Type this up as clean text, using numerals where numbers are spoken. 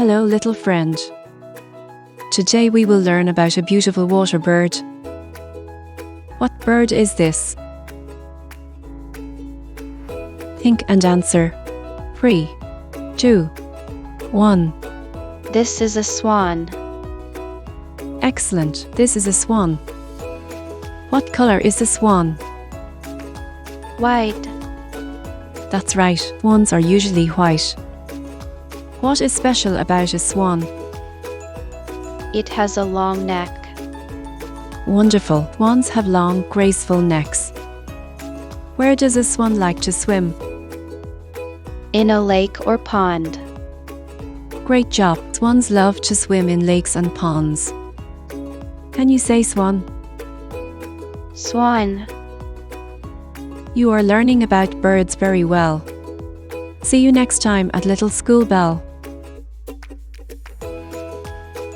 Hello, little friend. Today we will learn about a beautiful water bird. What bird is this? Think and answer. 3, 2, 1. This is a swan. Excellent, this is a swan. What color is the swan? White. That's right, swans are usually white. What is special about a swan? It has a long neck. Wonderful, swans have long, graceful necks. Where does a swan like to swim? In a lake or pond. Great job, swans love to swim in lakes and ponds. Can you say swan? Swan. You are learning about birds very well. See you next time at Little School Bell.